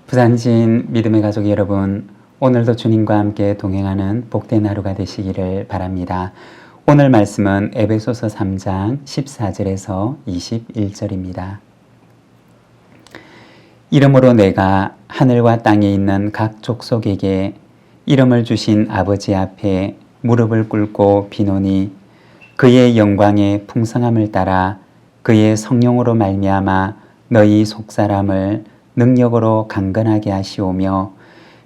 부산진 믿음의 가족 여러분, 오늘도 주님과 함께 동행하는 복된 하루가 되시기를 바랍니다. 오늘 말씀은 에베소서 3장 14절에서 21절입니다. 이러므로 내가 하늘과 땅에 있는 각 족속에게 이름을 주신 아버지 앞에 무릎을 꿇고 비노니 그의 영광의 풍성함을 따라 그의 성령으로 말미암아 너희 속사람을 능력으로 강건하게 하시오며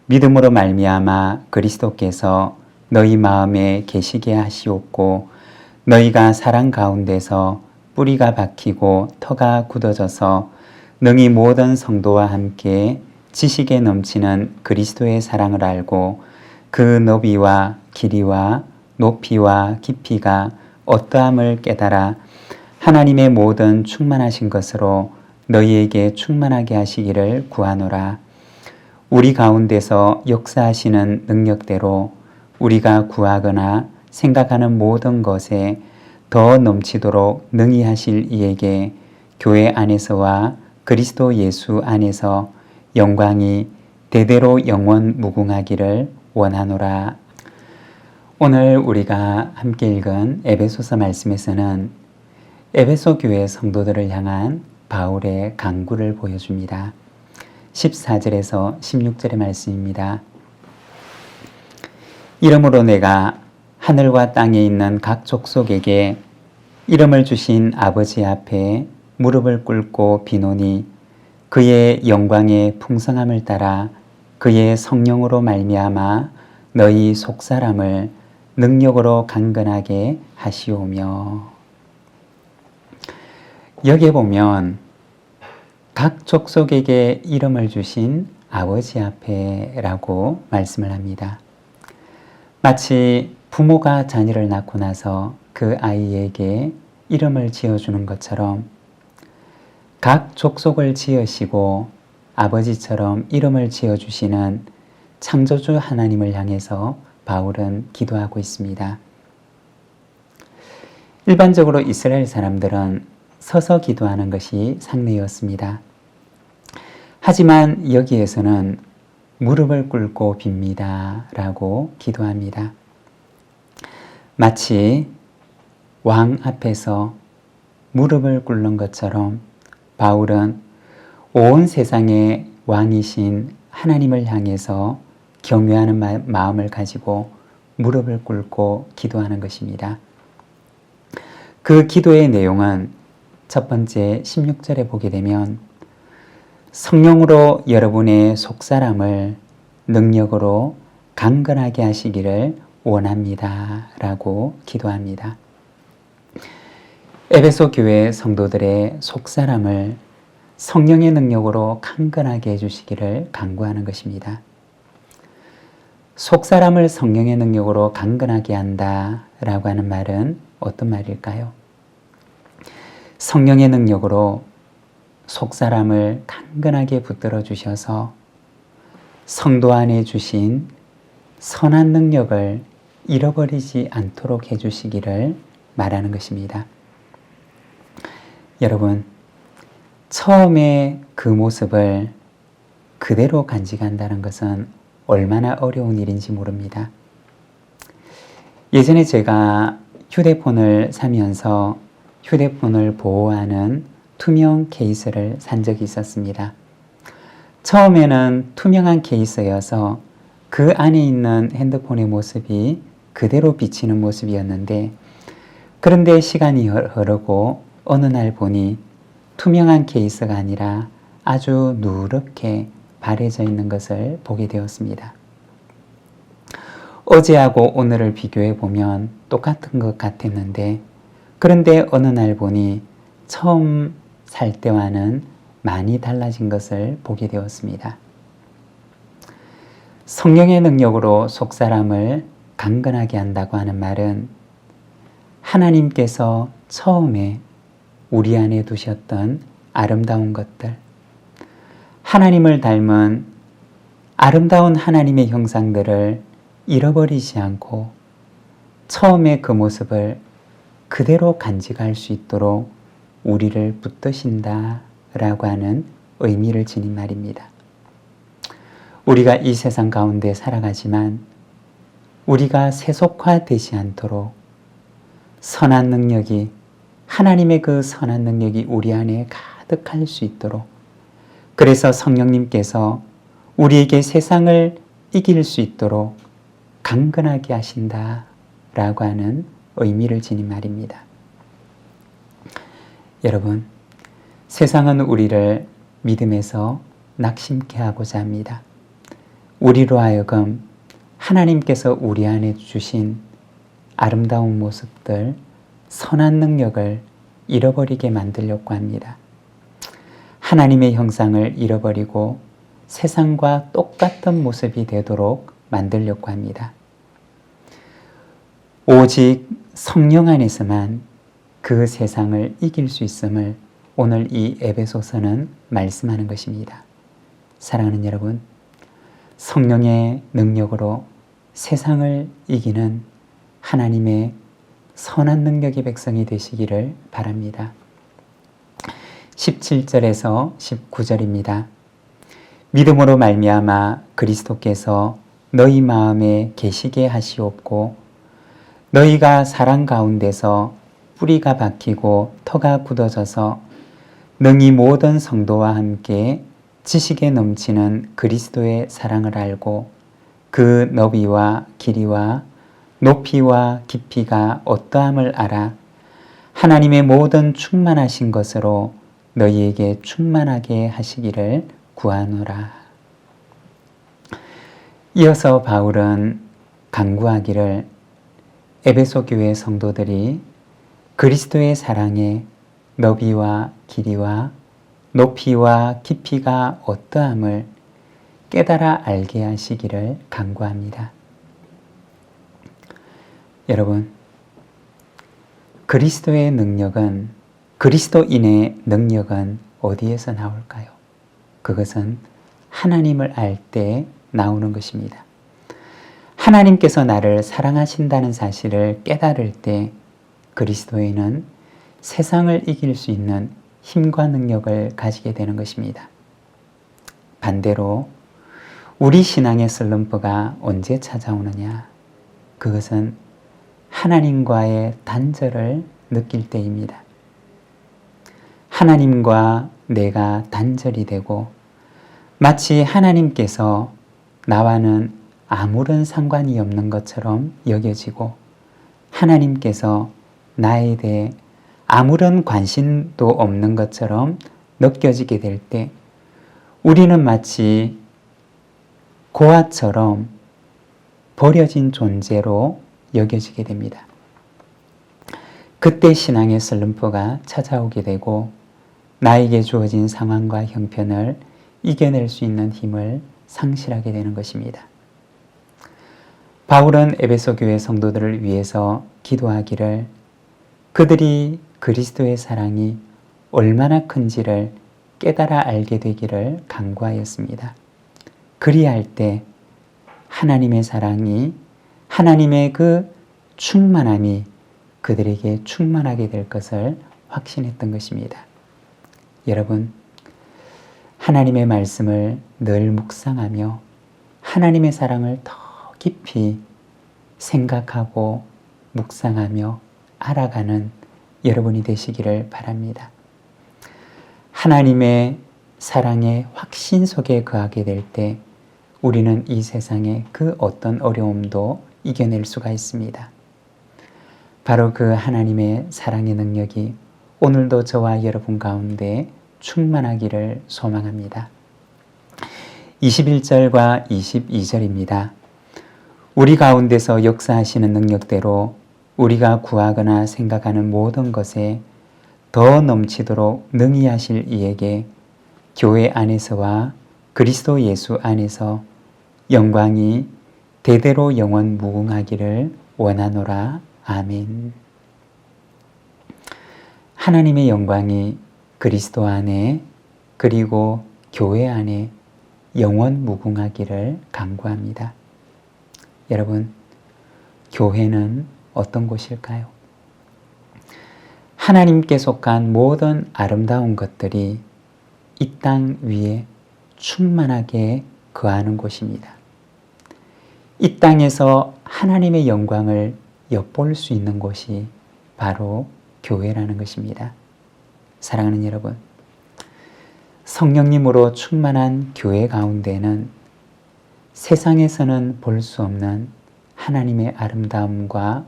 믿음으로 말미암아 그리스도께서 너희 마음에 계시게 하시옵고 너희가 사랑 가운데서 뿌리가 박히고 터가 굳어져서 능히 모든 성도와 함께 지식에 넘치는 그리스도의 사랑을 알고 그 너비와 길이와 높이와 깊이가 어떠함을 깨달아 하나님의 모든 충만하신 것으로 너희에게 충만하게 하시기를 구하노라. 우리 가운데서 역사하시는 능력대로 우리가 구하거나 생각하는 모든 것에 더 넘치도록 능히 하실 이에게 교회 안에서와 그리스도 예수 안에서 영광이 대대로 영원 무궁하기를 원하노라. 오늘 우리가 함께 읽은 에베소서 말씀에서는 에베소 교회 성도들을 향한 바울의 간구를 보여줍니다. 14절에서 16절의 말씀입니다. 이러므로 내가 하늘과 땅에 있는 각 족속에게 이름을 주신 아버지 앞에 무릎을 꿇고 비노니 그의 영광의 풍성함을 따라 그의 성령으로 말미암아 너희 속사람을 능력으로 강건하게 하시오며. 여기에 보면 각 족속에게 이름을 주신 아버지 앞에라고 말씀을 합니다. 마치 부모가 자녀를 낳고 나서 그 아이에게 이름을 지어주는 것처럼 각 족속을 지으시고 아버지처럼 이름을 지어주시는 창조주 하나님을 향해서 바울은 기도하고 있습니다. 일반적으로 이스라엘 사람들은 서서 기도하는 것이 상례였습니다. 하지만 여기에서는 무릎을 꿇고 빕니다 라고 기도합니다. 마치 왕 앞에서 무릎을 꿇는 것처럼 바울은 온 세상의 왕이신 하나님을 향해서 경외하는 마음을 가지고 무릎을 꿇고 기도하는 것입니다. 그 기도의 내용은 첫 번째 16절에 보게 되면 성령으로 여러분의 속사람을 능력으로 강건하게 하시기를 원합니다 라고 기도합니다. 에베소 교회 성도들의 속사람을 성령의 능력으로 강건하게 해주시기를 간구하는 것입니다. 속사람을 성령의 능력으로 강건하게 한다 라고 하는 말은 어떤 말일까요? 성령의 능력으로 속사람을 강건하게 붙들어 주셔서 성도 안에 주신 선한 능력을 잃어버리지 않도록 해주시기를 말하는 것입니다. 여러분, 처음에 그 모습을 그대로 간직한다는 것은 얼마나 어려운 일인지 모릅니다. 예전에 제가 휴대폰을 사면서 휴대폰을 보호하는 투명 케이스를 산 적이 있었습니다. 처음에는 투명한 케이스여서 그 안에 있는 핸드폰의 모습이 그대로 비치는 모습이었는데, 그런데 시간이 흐르고 어느 날 보니 투명한 케이스가 아니라 아주 누렇게 바래져 있는 것을 보게 되었습니다. 어제하고 오늘을 비교해 보면 똑같은 것 같았는데, 그런데 어느 날 보니 처음 살 때와는 많이 달라진 것을 보게 되었습니다. 성령의 능력으로 속사람을 강건하게 한다고 하는 말은 하나님께서 처음에 우리 안에 두셨던 아름다운 것들, 하나님을 닮은 아름다운 하나님의 형상들을 잃어버리지 않고 처음의 그 모습을 그대로 간직할 수 있도록 우리를 붙드신다 라고 하는 의미를 지닌 말입니다. 우리가 이 세상 가운데 살아가지만 우리가 세속화되지 않도록 선한 능력이, 하나님의 그 선한 능력이 우리 안에 가득할 수 있도록, 그래서 성령님께서 우리에게 세상을 이길 수 있도록 강건하게 하신다 라고 하는 의미를 지닌 말입니다. 여러분, 세상은 우리를 믿음에서 낙심케 하고자 합니다. 우리로 하여금 하나님께서 우리 안에 주신 아름다운 모습들, 선한 능력을 잃어버리게 만들려고 합니다. 하나님의 형상을 잃어버리고 세상과 똑같은 모습이 되도록 만들려고 합니다. 오직 성령 안에서만 그 세상을 이길 수 있음을 오늘 이 에베소서는 말씀하는 것입니다. 사랑하는 여러분, 성령의 능력으로 세상을 이기는 하나님의 선한 능력의 백성이 되시기를 바랍니다. 17절에서 19절입니다. 믿음으로 말미암아 그리스도께서 너희 마음에 계시게 하시옵고 너희가 사랑 가운데서 뿌리가 박히고 터가 굳어져서 능히 모든 성도와 함께 지식에 넘치는 그리스도의 사랑을 알고 그 너비와 길이와 높이와 깊이가 어떠함을 알아 하나님의 모든 충만하신 것으로 너희에게 충만하게 하시기를 구하노라. 이어서 바울은 간구하기를 에베소 교회 성도들이 그리스도의 사랑의 너비와 길이와 높이와 깊이가 어떠함을 깨달아 알게 하시기를 간구합니다. 여러분, 그리스도의 능력은, 그리스도인의 능력은 어디에서 나올까요? 그것은 하나님을 알 때 나오는 것입니다. 하나님께서 나를 사랑하신다는 사실을 깨달을 때 그리스도인은 세상을 이길 수 있는 힘과 능력을 가지게 되는 것입니다. 반대로 우리 신앙의 슬럼프가 언제 찾아오느냐? 그것은 하나님과의 단절을 느낄 때입니다. 하나님과 내가 단절이 되고 마치 하나님께서 나와는 아무런 상관이 없는 것처럼 여겨지고 하나님께서 나에 대해 아무런 관심도 없는 것처럼 느껴지게 될 때 우리는 마치 고아처럼 버려진 존재로 여겨지게 됩니다. 그때 신앙의 슬럼프가 찾아오게 되고 나에게 주어진 상황과 형편을 이겨낼 수 있는 힘을 상실하게 되는 것입니다. 바울은 에베소 교회 성도들을 위해서 기도하기를 그들이 그리스도의 사랑이 얼마나 큰지를 깨달아 알게 되기를 간구하였습니다. 그리할 때 하나님의 사랑이, 하나님의 그 충만함이 그들에게 충만하게 될 것을 확신했던 것입니다. 여러분, 하나님의 말씀을 늘 묵상하며 하나님의 사랑을 더 깊이 생각하고 묵상하며 알아가는 여러분이 되시기를 바랍니다. 하나님의 사랑의 확신 속에 거하게 될 때 우리는 이 세상의 그 어떤 어려움도 이겨낼 수가 있습니다. 바로 그 하나님의 사랑의 능력이 오늘도 저와 여러분 가운데 충만하기를 소망합니다. 21절과 22절입니다. 우리 가운데서 역사하시는 능력대로 우리가 구하거나 생각하는 모든 것에 더 넘치도록 능히 하실 이에게 교회 안에서와 그리스도 예수 안에서 영광이 대대로 영원 무궁하기를 원하노라. 아멘. 하나님의 영광이 그리스도 안에 그리고 교회 안에 영원 무궁하기를 간구합니다. 여러분, 교회는 어떤 곳일까요? 하나님께 속한 모든 아름다운 것들이 이 땅 위에 충만하게 거하는 곳입니다. 이 땅에서 하나님의 영광을 엿볼 수 있는 곳이 바로 교회라는 것입니다. 사랑하는 여러분, 성령님으로 충만한 교회 가운데는 세상에서는 볼 수 없는 하나님의 아름다움과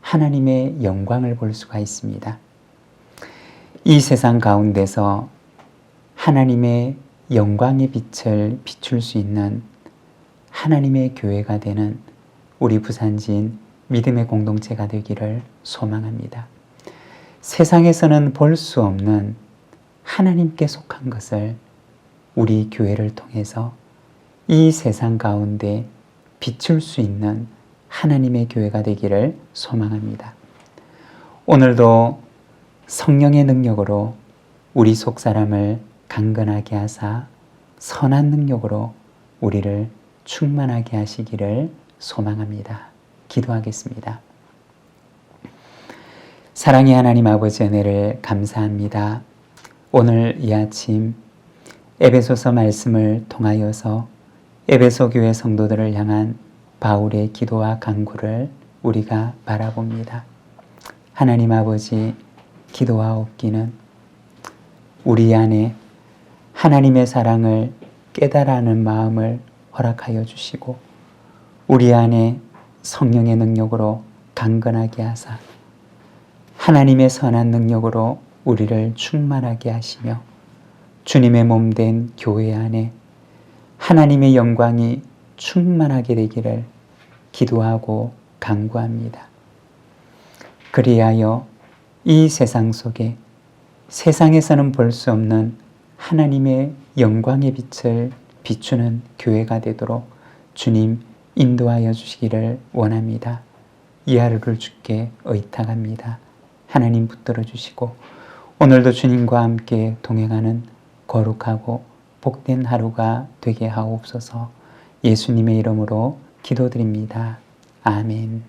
하나님의 영광을 볼 수가 있습니다. 이 세상 가운데서 하나님의 영광의 빛을 비출 수 있는 하나님의 교회가 되는 우리 부산진 믿음의 공동체가 되기를 소망합니다. 세상에서는 볼 수 없는 하나님께 속한 것을 우리 교회를 통해서 이 세상 가운데 비출 수 있는 하나님의 교회가 되기를 소망합니다. 오늘도 성령의 능력으로 우리 속사람을 강건하게 하사 선한 능력으로 우리를 충만하게 하시기를 소망합니다. 기도하겠습니다. 사랑의 하나님 아버지 은혜를 감사합니다. 오늘 이 아침 에베소서 말씀을 통하여서 에베소 교회 성도들을 향한 바울의 기도와 간구를 우리가 바라봅니다. 하나님 아버지, 기도하옵기는 우리 안에 하나님의 사랑을 깨달아하는 마음을 허락하여 주시고 우리 안에 성령의 능력으로 강건하게 하사 하나님의 선한 능력으로 우리를 충만하게 하시며 주님의 몸된 교회 안에 하나님의 영광이 충만하게 되기를 기도하고 간구합니다. 그리하여 이 세상 속에 세상에서는 볼 수 없는 하나님의 영광의 빛을 비추는 교회가 되도록 주님 인도하여 주시기를 원합니다. 이 하루를 주께 의탁합니다. 하나님 붙들어 주시고 오늘도 주님과 함께 동행하는 거룩하고 복된 하루가 되게 하옵소서. 예수님의 이름으로 기도드립니다. 아멘.